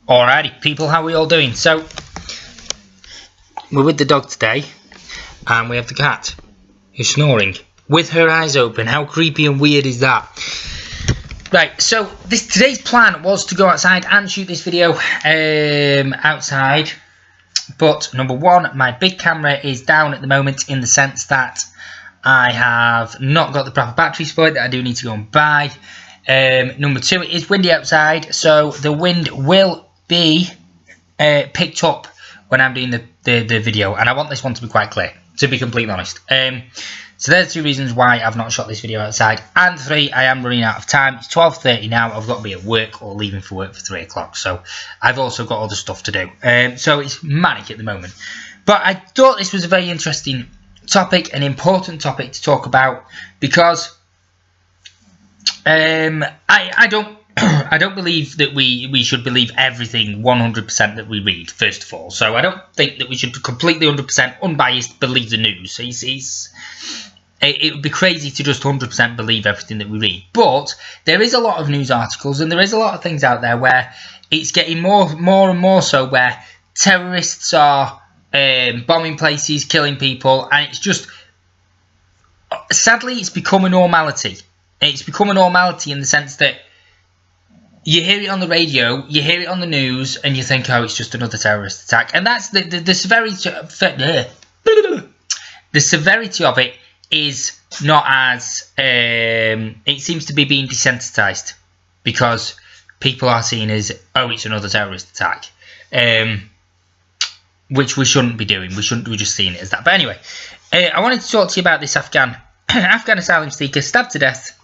Alrighty, people, how are we all doing? So, we're with the dog today, and we have the cat, who's snoring, with her eyes open. How creepy and weird is that? Right, so today's plan was to go outside and shoot this video outside, but number one, my big camera is down at the moment in the sense that I have not got the proper batteries for it that I do need to go and buy. Number two, it is windy outside, so the wind will be picked up when I'm doing the video, and I want this one to be quite clear, to be completely honest. So there's two reasons why I've not shot this video outside, and three, I am running out of time. It's 12:30 now. I've got to be at work or leaving for work for 3 o'clock, so I've also got other stuff to do. So it's manic at the moment, but I thought this was a very interesting topic, an important topic to talk about, because I don't I don't believe that we should believe everything 100% that we read, first of all. So I don't think that we should completely 100% unbiased believe the news. It would be crazy to just 100% believe everything that we read. But there is a lot of news articles, and there is a lot of things out there where it's getting more and more so, where terrorists are bombing places, killing people, and it's just, sadly, it's become a normality. It's become a normality in the sense that you hear it on the radio, you hear it on the news, and you think, oh, it's just another terrorist attack. And that's the severity. The severity of it is not as it seems to be being desensitized, because people are seen as, oh, it's another terrorist attack, which we shouldn't be doing. We shouldn't be just seeing it as that. But anyway, I wanted to talk to you about this Afghan asylum seeker stabbed to death.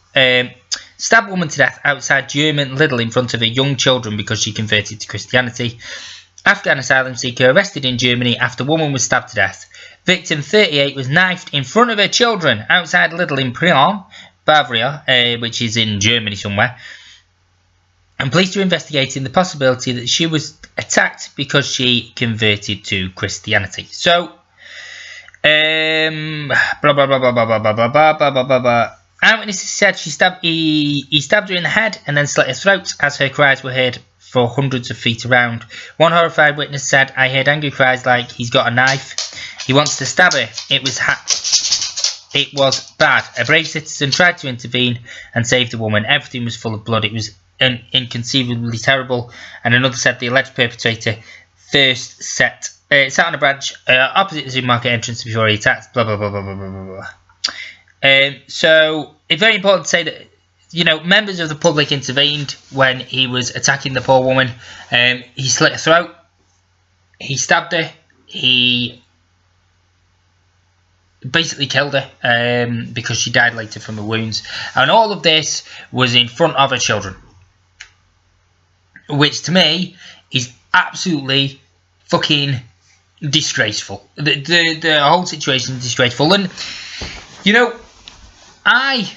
Stabbed woman to death outside German Lidl in front of her young children because she converted to Christianity. Afghan asylum seeker arrested in Germany after woman was stabbed to death. Victim 38 was knifed in front of her children outside Lidl in Prion, Bavaria, which is in Germany somewhere. And police are investigating the possibility that she was attacked because she converted to Christianity. So, blah blah blah blah blah blah blah blah blah blah blah blah. Eyewitnesses said he stabbed her in the head and then slit her throat as her cries were heard for hundreds of feet around. One horrified witness said, I heard angry cries like he's got a knife. He wants to stab her. It was bad. A brave citizen tried to intervene and save the woman. Everything was full of blood. It was inconceivably terrible. And another said the alleged perpetrator first sat on a branch opposite the supermarket entrance before he attacked. Blah, blah, blah, blah, blah, blah, blah. So it's very important to say that, you know, members of the public intervened when he was attacking the poor woman. He slit her throat, he stabbed her, he basically killed her because she died later from her wounds, and all of this was in front of her children, which to me is absolutely fucking disgraceful. The whole situation is disgraceful. And you know, I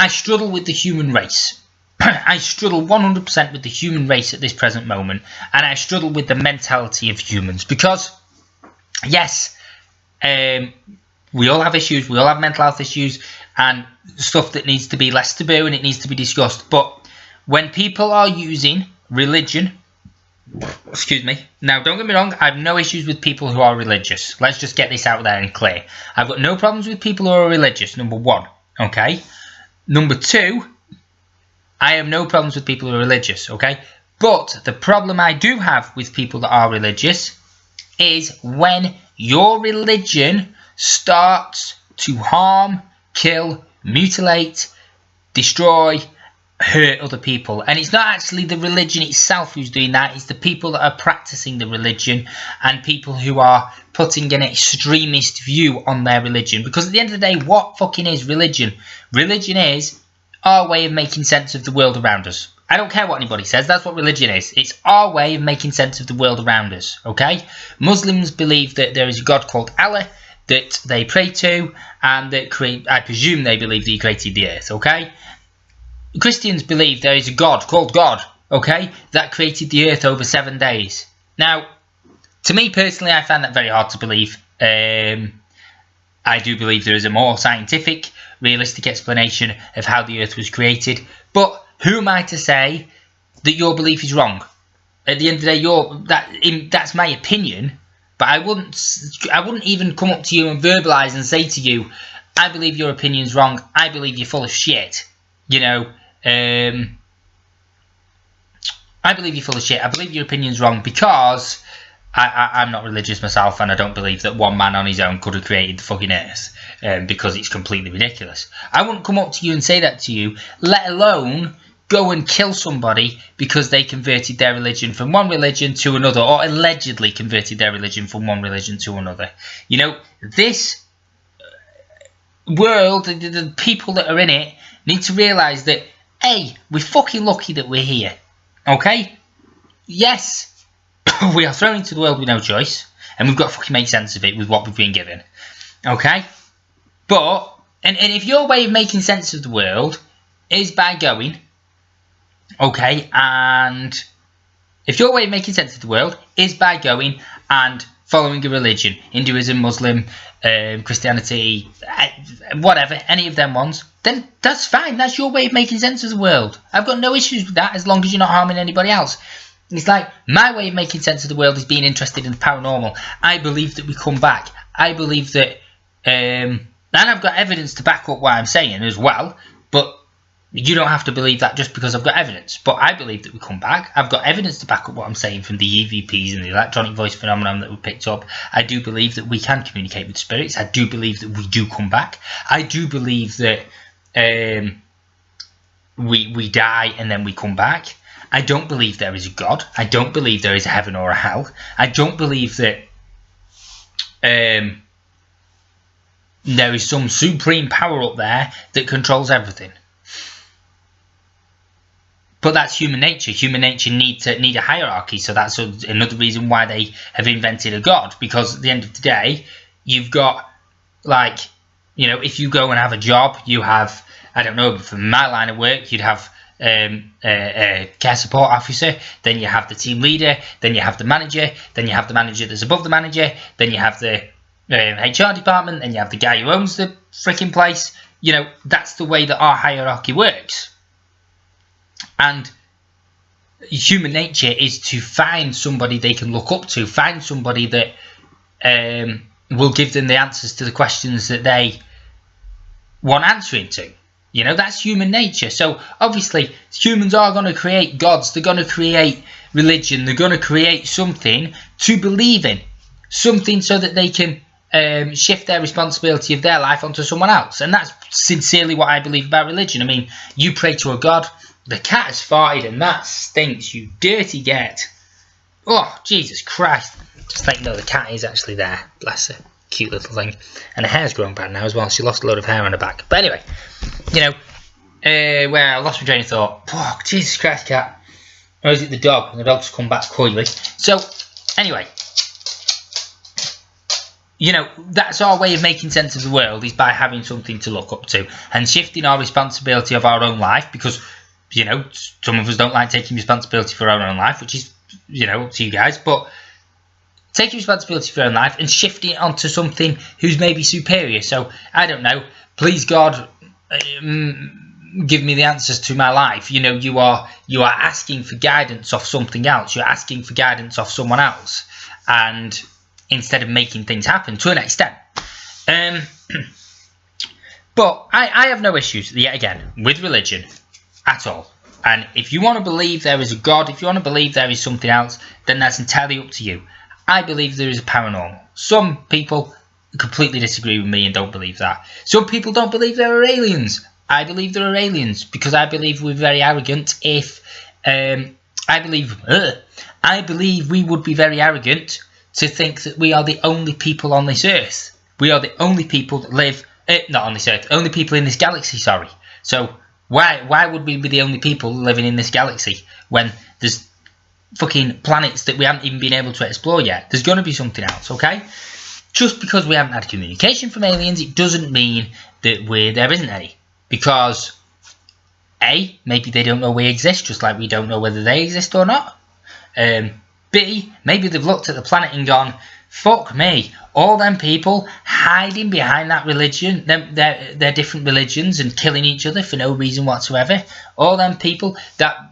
struggle with the human race. I struggle 100% with the human race at this present moment, and I struggle with the mentality of humans, because yes, we all have issues, we all have mental health issues and stuff that needs to be less taboo and it needs to be discussed. But when people are using religion, excuse me, now don't get me wrong, I have no issues with people who are religious. Let's just get this out there and clear. I've got no problems with people who are religious, number one, okay? Number two, I have no problems with people who are religious, okay? But the problem I do have with people that are religious is when your religion starts to harm, kill, mutilate, destroy, hurt other people. And it's not actually the religion itself who's doing that, it's the people that are practicing the religion and people who are putting an extremist view on their religion. Because at the end of the day, what fucking is religion? Religion is our way of making sense of the world around us. I don't care what anybody says, that's what religion is. It's our way of making sense of the world around us, okay? Muslims believe that there is a God called Allah that they pray to, and that I presume they believe that he created the earth, okay? Christians believe there is a God called God, okay, that created the earth over 7 days. Now, to me personally, I find that very hard to believe. I do believe there is a more scientific, realistic explanation of how the Earth was created. But who am I to say that your belief is wrong? At the end of the day, that's my opinion. But I wouldn't even come up to you and verbalise and say to you, I believe your opinion's wrong. I believe you're full of shit. You know, I believe you're full of shit. I believe your opinion's wrong because I'm not religious myself, and I don't believe that one man on his own could have created the fucking Earth, because it's completely ridiculous. I wouldn't come up to you and say that to you, let alone go and kill somebody because they converted their religion from one religion to another, or allegedly converted their religion from one religion to another. You know, this world, the people that are in it, need to realise that, hey, we're fucking lucky that we're here. Okay? Yes, we are thrown into the world with no choice, and we've got to fucking make sense of it with what we've been given. Okay? But, and if your way of making sense of the world is by going, okay, and if your way of making sense of the world is by going and following a religion, Hinduism, Muslim, Christianity, whatever, any of them ones, then that's fine. That's your way of making sense of the world. I've got no issues with that as long as you're not harming anybody else. It's like, my way of making sense of the world is being interested in the paranormal. I believe that we come back. I believe that, and I've got evidence to back up what I'm saying as well, but you don't have to believe that just because I've got evidence. But I believe that we come back. I've got evidence to back up what I'm saying from the EVPs and the electronic voice phenomenon that we picked up. I do believe that we can communicate with spirits. I do believe that we do come back. I do believe that we die and then we come back. I don't believe there is a God. I don't believe there is a heaven or a hell. I don't believe that there is some supreme power up there that controls everything. But that's human nature. Human nature need a hierarchy, so that's another reason why they have invented a god. Because at the end of the day, you've got, like, you know, if you go and have a job, you have, I don't know, from my line of work, you'd have a care support officer, then you have the team leader, then you have the manager, then you have the manager that's above the manager, then you have the HR department, then you have the guy who owns the freaking place. You know, that's the way that our hierarchy works. And human nature is to find somebody they can look up to, find somebody that will give them the answers to the questions that they want answering to. You know, that's human nature. So obviously humans are going to create gods, they're going to create religion, they're going to create something to believe in, something so that they can shift their responsibility of their life onto someone else. And that's sincerely what I believe about religion. I mean, you pray to a god. The cat has farted and that stinks, you dirty get. Oh, Jesus Christ. Just let you know the cat is actually there. Bless her. Cute little thing. And her hair's grown back now as well. She lost a load of hair on her back. But anyway, you know, where I lost my train of thought. Oh, Jesus Christ, cat. Or is it the dog? And the dog's come back coyly. So, anyway. You know, that's our way of making sense of the world, is by having something to look up to. And shifting our responsibility of our own life, because, you know, some of us don't like taking responsibility for our own life, which is, you know, up to you guys. But taking responsibility for your own life and shifting it onto something who's maybe superior. So, I don't know, please God, give me the answers to my life. You know, you are asking for guidance off something else. You're asking for guidance off someone else. And instead of making things happen to an extent. But I have no issues, yet again, with religion at all. And if you want to believe there is a God, if you want to believe there is something else, then that's entirely up to you. I believe there is a paranormal. Some people completely disagree with me and don't believe that. Some people don't believe there are aliens. I believe there are aliens because I believe we're very arrogant if... I believe we would be very arrogant to think that we are the only people on this earth. We are the only people that live... not on this earth. Only people in this galaxy, sorry. So... Why would we be the only people living in this galaxy when there's fucking planets that we haven't even been able to explore yet? There's going to be something else, okay? Just because we haven't had communication from aliens, it doesn't mean that there isn't any. Because, A, maybe they don't know we exist, just like we don't know whether they exist or not. B, maybe they've looked at the planet and gone, fuck me, all them people hiding behind that religion, their different religions, and killing each other for no reason whatsoever. All them people, that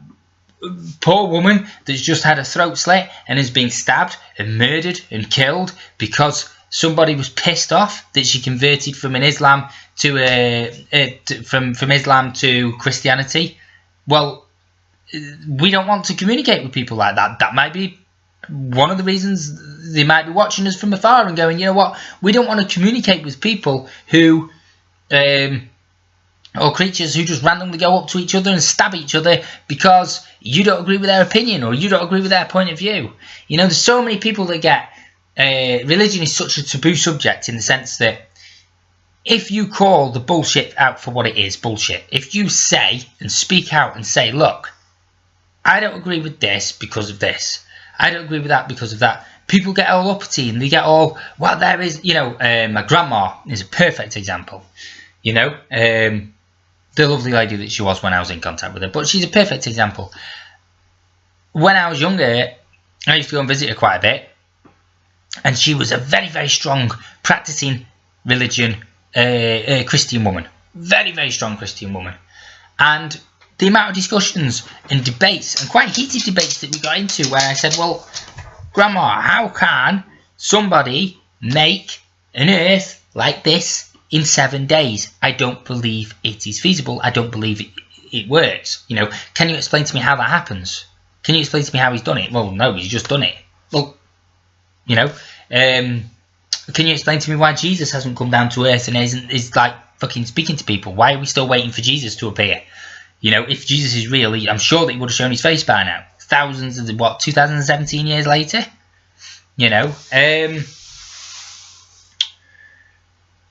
poor woman that's just had her throat slit and has been stabbed and murdered and killed because somebody was pissed off that she converted from Islam to from Islam to Christianity. Well, we don't want to communicate with people like that. That might be one of the reasons they might be watching us from afar and going, you know what, we don't want to communicate with people who, or creatures who just randomly go up to each other and stab each other because you don't agree with their opinion or you don't agree with their point of view. You know, there's so many people that get, religion is such a taboo subject in the sense that if you call the bullshit out for what it is, bullshit, if you say and speak out and say, look, I don't agree with this because of this, I don't agree with that because of that, people get all uppity and they get all, well, there is, you know, my grandma is a perfect example, you know, the lovely lady that she was when I was in contact with her, but she's a perfect example. When I was younger, I used to go and visit her quite a bit, and she was a very, very strong practicing religion Christian woman, very, very strong Christian woman, and the amount of discussions and debates, and quite heated debates that we got into, where I said, well, Grandma, how can somebody make an earth like this in 7 days? I don't believe it is feasible. I don't believe it works. You know, can you explain to me how that happens? Can you explain to me how he's done it? Well, no, he's just done it. Well, you know, can you explain to me why Jesus hasn't come down to earth and is like fucking speaking to people? Why are we still waiting for Jesus to appear? You know, if Jesus is real, I'm sure that he would have shown his face by now. Thousands of, 2017 years later? You know,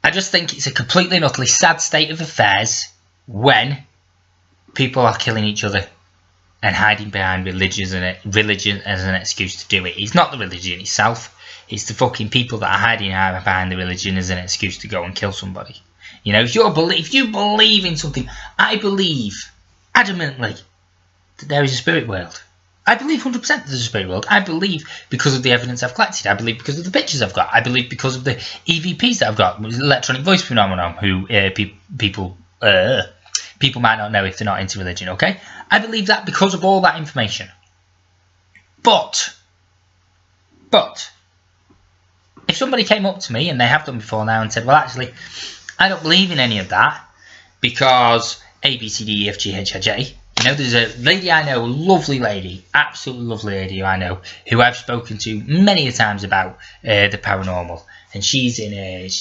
I just think it's a completely and utterly sad state of affairs when people are killing each other and hiding behind religion as an excuse to do it. It's not the religion itself. It's the fucking people that are hiding behind the religion as an excuse to go and kill somebody. You know, if you believe in something, I believe adamantly that there is a spirit world. I believe 100% that there's a spirit world. I believe because of the evidence I've collected. I believe because of the pictures I've got. I believe because of the EVPs that I've got, electronic voice phenomenon, who people might not know if they're not into religion, okay? I believe that because of all that information. But, if somebody came up to me, and they have done before now, and said, well, actually, I don't believe in any of that because A, B, C, D, E, F, G, H, I, J. You know, there's a lady I know, a lovely lady, absolutely lovely lady who I know, who I've spoken to many a times about the paranormal. And she's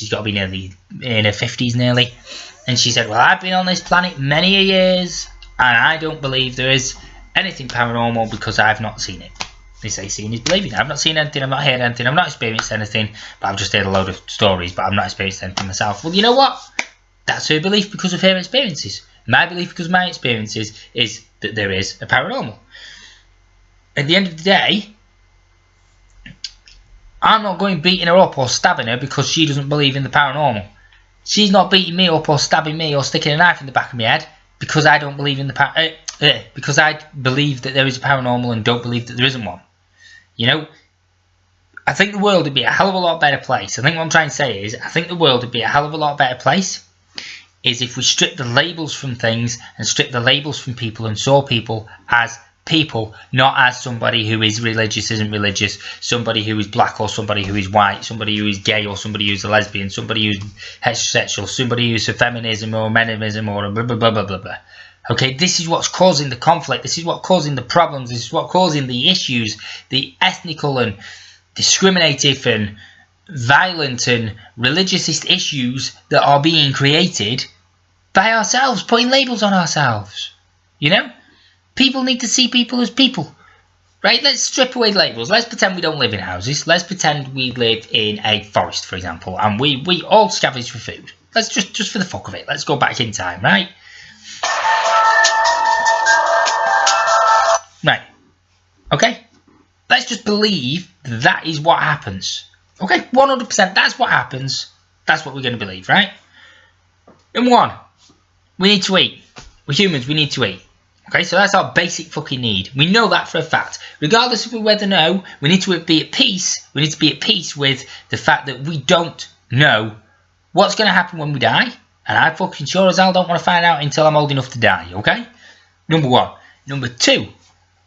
got to be nearly in her 50s nearly. And she said, well, I've been on this planet many a years, and I don't believe there is anything paranormal because I've not seen it. They say seeing is believing. I've not seen anything, I've not heard anything, I've not experienced anything, but I've just heard a load of stories, but I've not experienced anything myself. Well, you know what? That's her belief because of her experiences. My belief because of my experiences is that there is a paranormal. At the end of the day, I'm not going beating her up or stabbing her because she doesn't believe in the paranormal. She's not beating me up or stabbing me or sticking a knife in the back of my head because I don't believe in the because I believe that there is a paranormal and don't believe that there isn't one. You know, I think the world would be a hell of a lot better place. I think what I'm trying to say is, I think the world would be a hell of a lot better place is if we strip the labels from things and strip the labels from people and saw people as people, not as somebody who is religious, isn't religious, somebody who is black or somebody who is white, somebody who is gay or somebody who's a lesbian, somebody who's heterosexual, somebody who's a feminism or meninism or blah, blah, blah, blah, blah, blah. Okay, this is what's causing the conflict, this is what's causing the problems, this is what's causing the issues, the ethnical and discriminative and violent and religiousist issues that are being created by ourselves, putting labels on ourselves. You know? People need to see people as people. Right? Let's strip away labels. Let's pretend we don't live in houses. Let's pretend we live in a forest, for example, and we all scavenge for food. Let's just for the fuck of it. Let's go back in time, right? Right. Okay? Let's just believe that is what happens. Okay? 100%, that's what happens. That's what we're going to believe, right? Number one, we need to eat. We're humans, we need to eat. Okay, so that's our basic fucking need. We know that for a fact. Regardless of whether no, we need to be at peace. We need to be at peace with the fact that we don't know what's going to happen when we die. And I fucking sure as hell don't want to find out until I'm old enough to die, okay? Number one. Number two,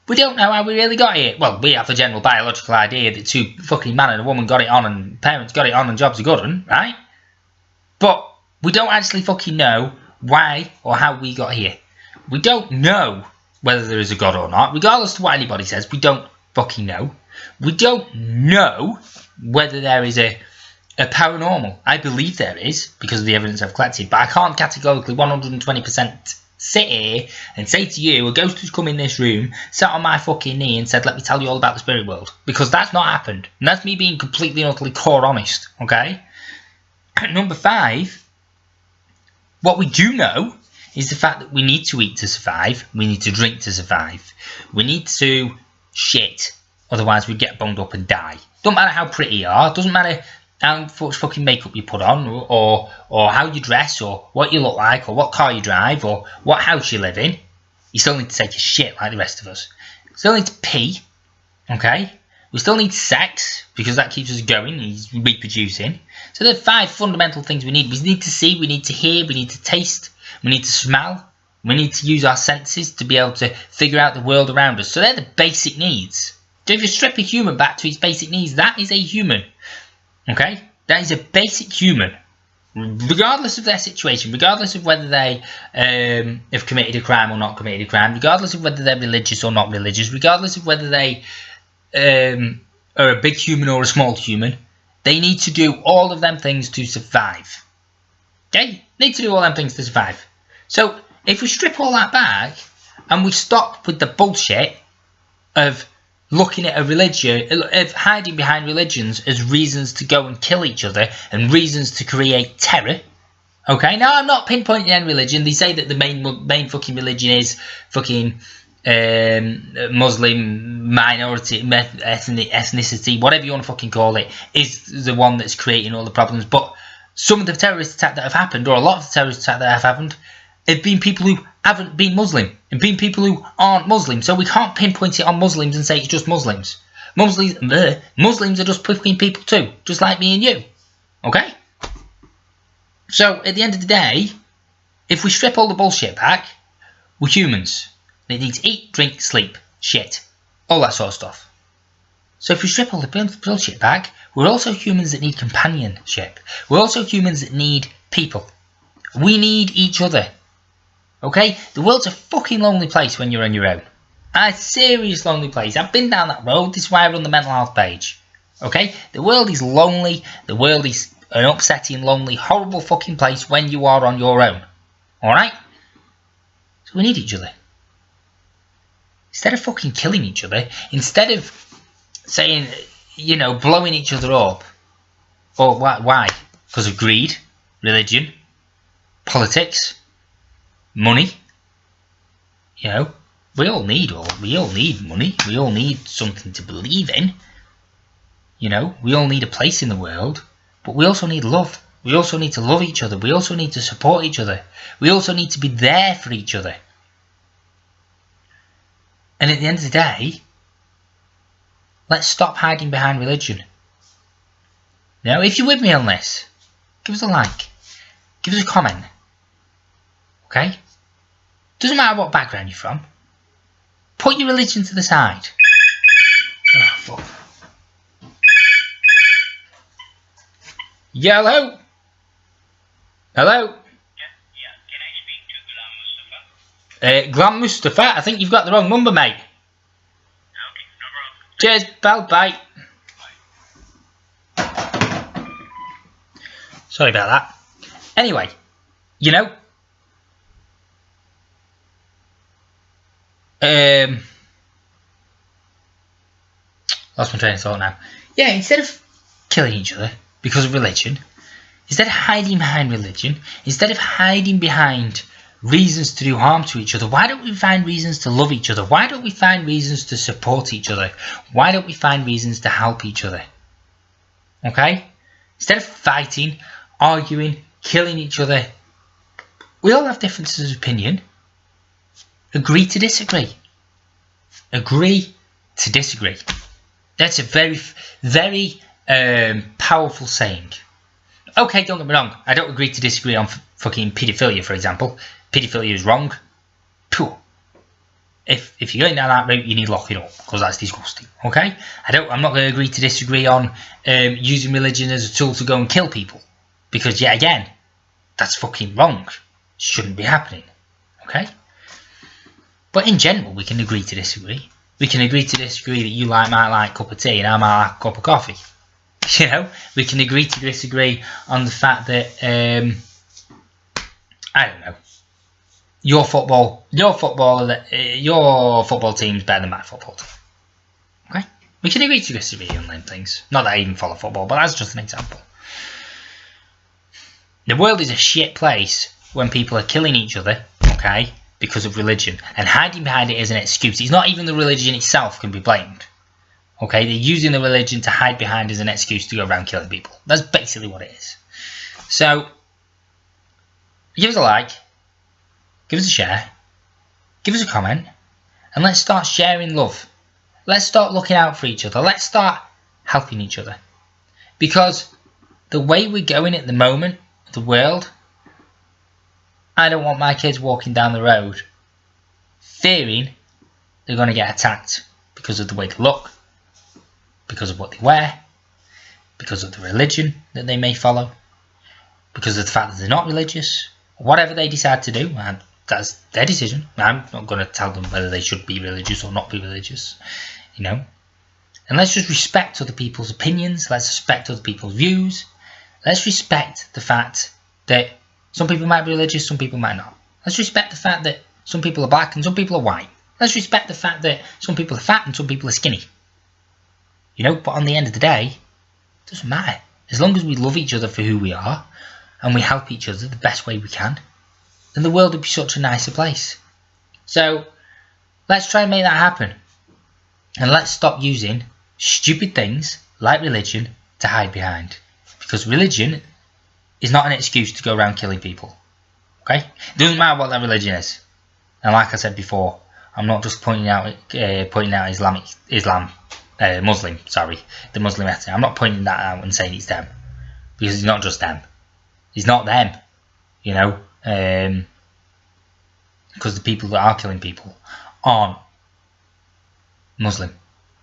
we don't know how we really got here. Well, we have a general biological idea that two fucking man and a woman got it on and parents got it on and jobs are good one, right? But we don't actually fucking know why or how we got here. We don't know whether there is a God or not. Regardless of what anybody says, we don't fucking know. We don't know whether there is a paranormal. I believe there is because of the evidence I've collected, but I can't categorically 120% sit here and say to you, a ghost has come in this room, sat on my fucking knee and said, let me tell you all about the spirit world. Because that's not happened. And that's me being completely and utterly core honest, okay? Number 5, what we do know is the fact that we need to eat to survive. We need to drink to survive. We need to shit. Otherwise we'd get boned up and die. Doesn't matter how pretty you are. Doesn't matter how much fucking makeup you put on, or how you dress, or what you look like, or what car you drive, or what house you live in. You still need to take a shit like the rest of us. You still need to pee, okay? We still need sex, because that keeps us going and reproducing. So there are 5 fundamental things we need. We need to see, we need to hear, we need to taste, we need to smell, we need to use our senses to be able to figure out the world around us. So they're the basic needs. So if you strip a human back to its basic needs, that is a human. Okay? That is a basic human. Regardless of their situation, regardless of whether they have committed a crime or not committed a crime, regardless of whether they're religious or not religious, regardless of whether they are a big human or a small human, they need to do all of them things to survive. Okay? Need to do all them things to survive. So, if we strip all that back, and we stop with the bullshit of looking at a religion, of hiding behind religions as reasons to go and kill each other, and reasons to create terror. Okay, now I'm not pinpointing any religion. They say that the main fucking religion is fucking Muslim minority, ethnicity, whatever you want to fucking call it, is the one that's creating all the problems. But some of the terrorist attacks that have happened, or a lot of the terrorist attacks that have happened, have been people who haven't been Muslim, and been people who aren't Muslim. So we can't pinpoint it on Muslims and say it's just Muslims. Muslims are just fucking people too, just like me and you. Okay? So at the end of the day, if we strip all the bullshit back, we're humans. They need to eat, drink, sleep, shit, all that sort of stuff. So if we strip all the bullshit back, we're also humans that need companionship. We're also humans that need people. We need each other. Okay? The world's a fucking lonely place when you're on your own. A serious lonely place. I've been down that road. This is why I run the mental health page. Okay? The world is lonely. The world is an upsetting, lonely, horrible fucking place when you are on your own. Alright? So we need each other. Instead of fucking killing each other, instead of saying, you know, blowing each other up. Or why? Because of greed, religion, politics, money. You know, we all need money. We all need something to believe in. You know, we all need a place in the world, but we also need love. We also need to love each other. We also need to support each other. We also need to be there for each other. And at the end of the day, let's stop hiding behind religion. Now, if you're with me on this, give us a like. Give us a comment. Okay? Doesn't matter what background you're from. Put your religion to the side. Oh, fuck. Yeah, hello? Hello? Yeah. Can I speak to Glam Mustafa? Glam Mustafa? I think you've got the wrong number, mate. Okay, no problem. Cheers, pal. Bye. Sorry about that. Anyway, you know, lost my train of thought now. Yeah, instead of killing each other because of religion, instead of hiding behind religion, instead of hiding behind reasons to do harm to each other, why don't we find reasons to love each other? Why don't we find reasons to support each other? Why don't we find reasons to help each other? Okay? Instead of fighting, arguing, killing each other, we all have differences of opinion. Agree to disagree. Agree to disagree. That's a very, very powerful saying. Okay, don't get me wrong. I don't agree to disagree on fucking paedophilia, for example. Paedophilia is wrong. Phew. If you're going down that route, you need to lock it up, because that's disgusting. Okay? I'm not going to agree to disagree on using religion as a tool to go and kill people, because yet again, that's fucking wrong. Shouldn't be happening. Okay? But in general, we can agree to disagree. We can agree to disagree that you might like a cup of tea and I might like a cup of coffee. You know, we can agree to disagree on the fact that I don't know, your football team's better than my football team. Okay, we can agree to disagree on them things. Not that I even follow football, but that's just an example. The world is a shit place when people are killing each other. Okay, because of religion, and hiding behind it as an excuse. It's not even the religion itself can be blamed. Okay, they're using the religion to hide behind as an excuse to go around killing people. That's basically what it is. So, give us a like, give us a share, give us a comment, and let's start sharing love. Let's start looking out for each other. Let's start helping each other. Because the way we're going at the moment, the world, I don't want my kids walking down the road fearing they're going to get attacked because of the way they look, because of what they wear, because of the religion that they may follow, because of the fact that they're not religious, whatever they decide to do, and that's their decision. I'm not going to tell them whether they should be religious or not be religious, you know. And let's just respect other people's opinions, let's respect other people's views, let's respect the fact that some people might be religious, some people might not. Let's respect the fact that some people are black and some people are white. Let's respect the fact that some people are fat and some people are skinny. You know, but on the end of the day, it doesn't matter. As long as we love each other for who we are and we help each other the best way we can, then the world would be such a nicer place. So, let's try and make that happen. And let's stop using stupid things like religion to hide behind. Because religion is not an excuse to go around killing people. Okay? It doesn't matter what that religion is. And like I said before, I'm not just pointing out Muslim, sorry, the Muslim ethnic. I'm not pointing that out and saying it's them. Because it's not just them. It's not them. You know? Because the people that are killing people aren't Muslim.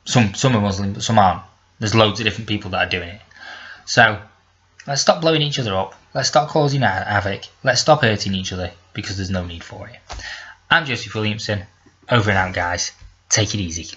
Some are Muslim, but some aren't. There's loads of different people that are doing it. So, let's stop blowing each other up. Let's stop causing havoc. Let's stop hurting each other, because there's no need for it. I'm Joseph Williamson. Over and out, guys. Take it easy.